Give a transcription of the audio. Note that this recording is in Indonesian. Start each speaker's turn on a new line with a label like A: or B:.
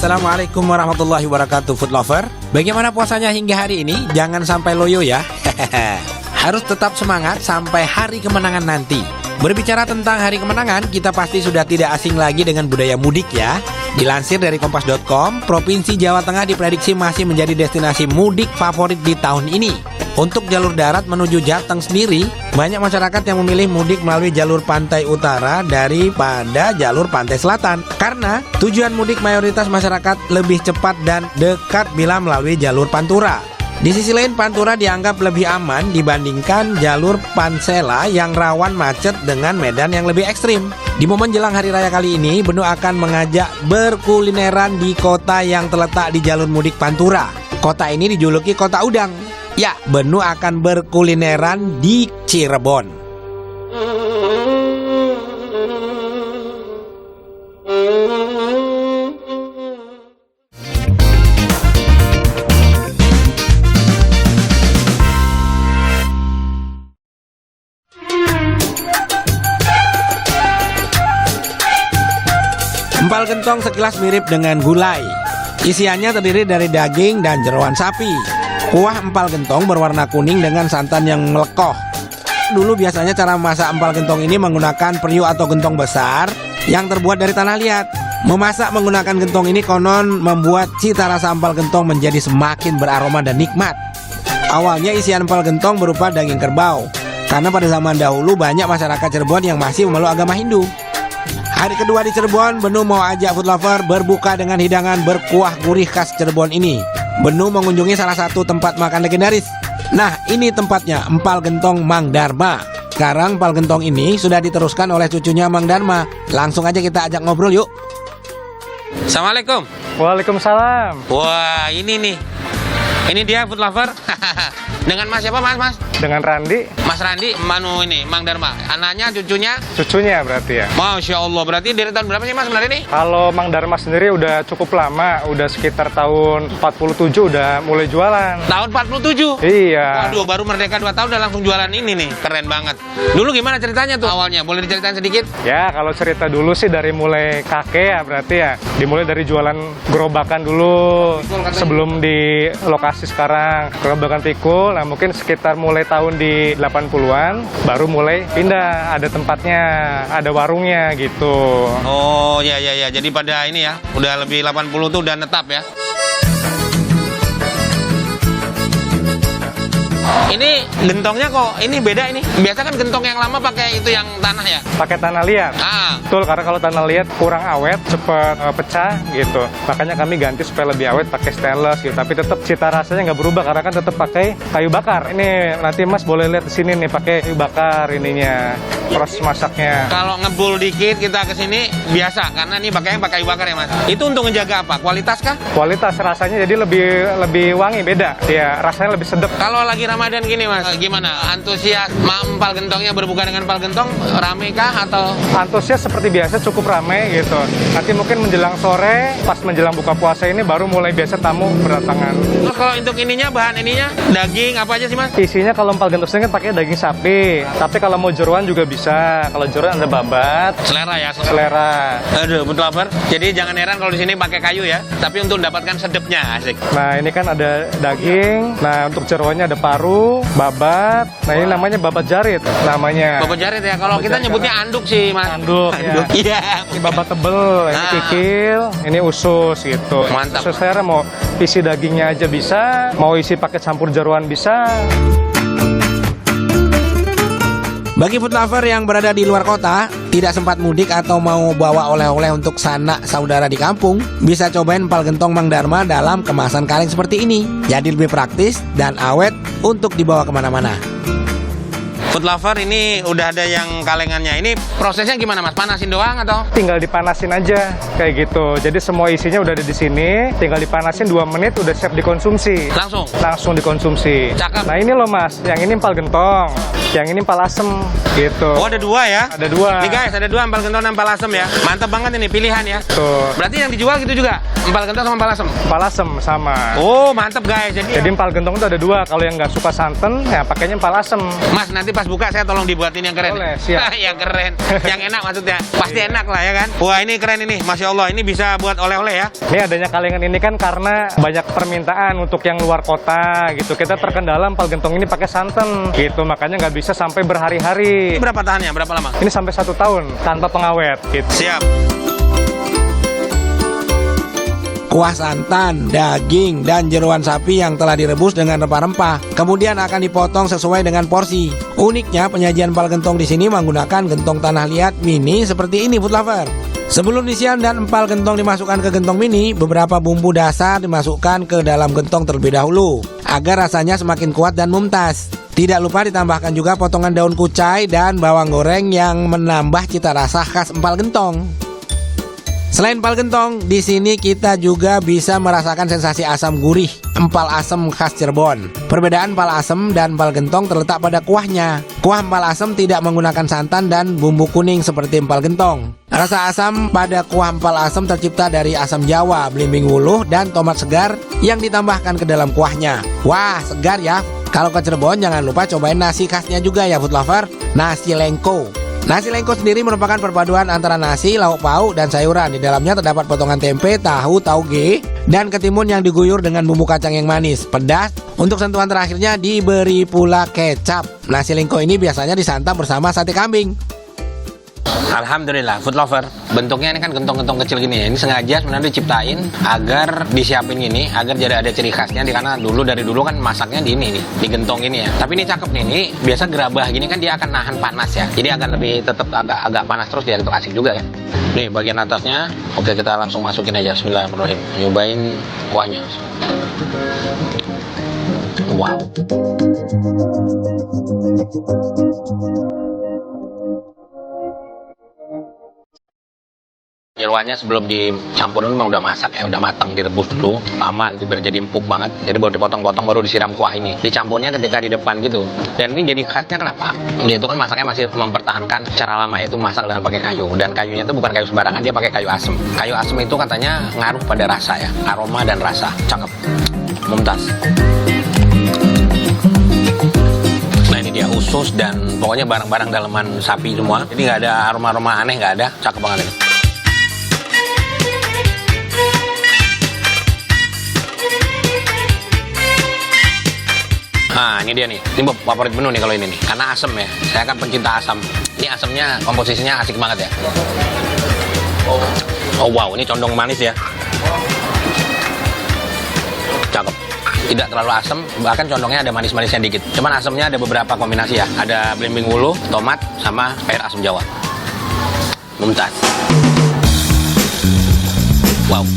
A: Assalamualaikum warahmatullahi wabarakatuh, food lover. Bagaimana puasanya hingga hari ini? Jangan sampai loyo ya. Harus tetap semangat sampai hari kemenangan nanti. Berbicara tentang hari kemenangan, kita pasti sudah tidak asing lagi dengan budaya mudik ya. Dilansir dari kompas.com, Provinsi Jawa Tengah diprediksi masih menjadi destinasi mudik favorit di tahun ini. Untuk jalur darat menuju Jateng sendiri, banyak masyarakat yang memilih mudik melalui jalur pantai utara daripada jalur pantai selatan. Karena tujuan mudik mayoritas masyarakat lebih cepat dan dekat bila melalui jalur Pantura. Di sisi lain, Pantura dianggap lebih aman dibandingkan jalur Pansela yang rawan macet dengan medan yang lebih ekstrim. Di momen jelang hari raya kali ini, Benu akan mengajak berkulineran di kota yang terletak di jalur mudik Pantura. Kota ini dijuluki Kota Udang. Ya, Benu akan berkulineran di Cirebon. Empal gentong sekilas mirip dengan gulai. Isiannya terdiri dari daging dan jeroan sapi. Kuah empal gentong berwarna kuning dengan santan yang melekoh. Dulu biasanya cara memasak empal gentong ini menggunakan periuk atau gentong besar yang terbuat dari tanah liat. Memasak menggunakan gentong ini konon membuat cita rasa empal gentong menjadi semakin beraroma dan nikmat. Awalnya isian empal gentong berupa daging kerbau, karena pada zaman dahulu banyak masyarakat Cirebon yang masih memeluk agama Hindu. Hari kedua di Cirebon, Benu mau ajak food lover berbuka dengan hidangan berkuah gurih khas Cirebon ini. Benu mengunjungi salah satu tempat makan legendaris. Nah, ini tempatnya, Empal Gentong Mang Darma. Sekarang empal gentong ini sudah diteruskan oleh cucunya Mang Darma. Langsung aja kita ajak ngobrol yuk. Assalamualaikum.
B: Waalaikumsalam.
A: Wah, ini nih. Ini dia food lover. Dengan Mas siapa Mas?
B: Dengan Randi.
A: Mas Randi, Manu ini, Mang Darma. Anaknya, cucunya?
B: Cucunya berarti ya.
A: Masya Allah, berarti dari tahun berapa sih Mas sebenarnya ini?
B: Kalau Mang Darma sendiri udah cukup lama, udah sekitar tahun 47 udah mulai jualan.
A: Tahun 47?
B: Iya.
A: Waduh, baru merdeka 2 tahun udah langsung jualan ini nih. Keren banget. Dulu gimana ceritanya tuh awalnya? Boleh diceritain sedikit?
B: Ya, kalau cerita dulu sih dari mulai kakek ya berarti ya. Dimulai dari jualan gerobakan dulu sebelum di lokasi sekarang. Gerobakan pikul, nah mungkin sekitar mulai tahun di 80-an baru mulai pindah, ada tempatnya, ada warungnya gitu.
A: Oh, ya. Jadi pada ini ya, udah lebih 80 tuh udah netap ya. Ini gentongnya kok ini beda ini. Biasa kan gentong yang lama pakai itu yang tanah ya?
B: Pakai tanah liat. Betul, karena kalau tanah liat kurang awet, cepet pecah gitu. Makanya kami ganti supaya lebih awet pakai stainless gitu. Tapi tetap cita rasanya nggak berubah karena kan tetap pakai kayu bakar. Ini nanti Mas boleh lihat di sini nih pakai kayu bakar ininya. Proses masaknya.
A: Kalau ngebul dikit kita ke sini biasa karena ini pakainya pakai kayu bakar ya Mas. Itu untuk ngejaga apa? Kualitas kah?
B: Kualitas rasanya jadi lebih wangi, beda. Ya, rasanya lebih sedap.
A: Kalau lagi Ramadan gini Mas, gimana? Antusias empal gentongnya berbuka dengan empal gentong rame kah atau?
B: Antusias seperti biasa cukup rame gitu. Nanti mungkin menjelang sore, pas menjelang buka puasa ini baru mulai biasa tamu berdatangan.
A: Terus kalau untuk ininya, bahan ininya, daging apa aja sih Mas?
B: Isinya kalau empal gentong sendiri kan pakai daging sapi. Tapi kalau mau jeroan juga bisa. Kalau jeroan ada babat.
A: Selera ya?
B: Selera.
A: Aduh, betul lapar. Jadi jangan heran kalau di sini pakai kayu ya. Tapi untuk mendapatkan sedepnya, asik.
B: Nah, ini kan ada daging. Nah, untuk jeroannya ada paru, babat. Nah, ini namanya babat jarit namanya.
A: Babat jarit ya. Kalau kita nyebutnya anduk sih Mas.
B: Anduk.
A: Iya.
B: Ini babat tebel, ini kikil, ini usus gitu.
A: Mantap.
B: Usus saya mau isi dagingnya aja bisa, mau isi pakai campur jeroan bisa.
A: Bagi food lover yang berada di luar kota, tidak sempat mudik atau mau bawa oleh-oleh untuk sanak saudara di kampung, bisa cobain empal gentong Mang Darma dalam kemasan kaleng seperti ini. Jadi lebih praktis dan awet untuk dibawa kemana-mana. Food lover ini udah ada yang kalengannya. Ini prosesnya gimana Mas? Panasin doang atau?
B: Tinggal dipanasin aja kayak gitu. Jadi semua isinya udah ada di sini. Tinggal dipanasin 2 menit udah siap dikonsumsi.
A: Langsung?
B: Langsung dikonsumsi.
A: Cakep.
B: Nah ini loh Mas, yang ini empal gentong. Yang ini empal asem gitu.
A: Oh, ada dua ya?
B: Ada dua.
A: Nih guys, ada dua empal gentong dan empal asem ya. Mantap banget ini pilihan ya.
B: Tuh.
A: Berarti yang dijual gitu juga? Empal gentong sama empal asem?
B: Empal asem sama.
A: Oh, mantap guys.
B: Jadi empal gentong itu ada dua. Kalau yang nggak suka santan, ya pakainya empal asem.
A: Mas, nanti pas buka saya tolong dibuatin yang keren.
B: Boleh, siap.
A: Yang keren. Yang enak maksudnya. Pasti enak lah ya kan? Wah, ini keren ini. Masya Allah, ini bisa buat oleh-oleh ya.
B: Ini adanya kalengan ini kan karena banyak permintaan untuk yang luar kota gitu. Kita terkendala empal gentong ini pakai santan gitu. Makanya nggak bisa sampai berhari-hari.
A: Ini berapa tahannya? Berapa lama?
B: Ini sampai 1 tahun tanpa pengawet gitu.
A: Siap.
C: Kuah santan, daging, dan jeroan sapi yang telah direbus dengan rempah-rempah. Kemudian akan dipotong sesuai dengan porsi. Uniknya penyajian empal gentong di sini menggunakan gentong tanah liat mini seperti ini, food lover. Sebelum isian dan empal gentong dimasukkan ke gentong mini, beberapa bumbu dasar dimasukkan ke dalam gentong terlebih dahulu agar rasanya semakin kuat dan mumtaz. Tidak lupa ditambahkan juga potongan daun kucai dan bawang goreng yang menambah cita rasa khas empal gentong. Selain empal gentong, di sini kita juga bisa merasakan sensasi asam gurih empal asem khas Cirebon. Perbedaan empal asem dan empal gentong terletak pada kuahnya. Kuah empal asem tidak menggunakan santan dan bumbu kuning seperti empal gentong. Rasa asam pada kuah empal asem tercipta dari asam jawa, belimbing wuluh, dan tomat segar yang ditambahkan ke dalam kuahnya. Wah, segar ya. Kalau ke Cirebon jangan lupa cobain nasi khasnya juga ya food lover, nasi lengko. Nasi lengko sendiri merupakan perpaduan antara nasi, lauk pauk, dan sayuran. Di dalamnya terdapat potongan tempe, tahu, tauge, dan ketimun yang diguyur dengan bumbu kacang yang manis, pedas. Untuk sentuhan terakhirnya diberi pula kecap. Nasi lengko ini biasanya disantap bersama sate kambing.
A: Alhamdulillah, food lover. Bentuknya ini kan gentong-gentong kecil gini ya. Ini sengaja sebenarnya diciptain agar disiapin gini, agar jadi ada ciri khasnya. Karena dari dulu kan masaknya di ini nih, di gentong ini ya. Tapi ini cakep nih, ini biasa gerabah gini kan dia akan nahan panas ya. Jadi akan lebih tetap agak panas terus ya, itu asik juga ya. Nih bagian atasnya, oke kita langsung masukin aja. Bismillahirrahmanirrahim. Nyobain kuahnya. Wow. Jeroannya sebelum dicampurin memang udah masak ya, udah matang, direbus dulu lama biar jadi empuk banget. Jadi baru dipotong-potong baru disiram kuah ini. Dicampurnya ketika di depan gitu. Dan ini jadi khasnya kenapa? Dia itu kan masaknya masih mempertahankan cara lama, yaitu masak dengan pakai kayu. Dan kayunya itu bukan kayu sembarangan, dia pakai kayu asem. Kayu asem itu katanya ngaruh pada rasa ya, aroma dan rasa. Cakep, mumtaz. Nah ini dia usus dan pokoknya barang-barang daleman sapi semua. Jadi nggak ada aroma-aroma aneh, nggak ada. Cakep banget ini. Nah ini dia nih, ini favorit menu nih kalau ini nih, karena asam ya, saya kan pencinta asam. Ini asamnya komposisinya asik banget ya. Oh wow, ini condong manis ya. Cakep, tidak terlalu asam, bahkan condongnya ada manis-manisnya dikit. Cuman asamnya ada beberapa kombinasi ya, ada belimbing wuluh, tomat, sama air asam jawa. Mumtaz. Wow.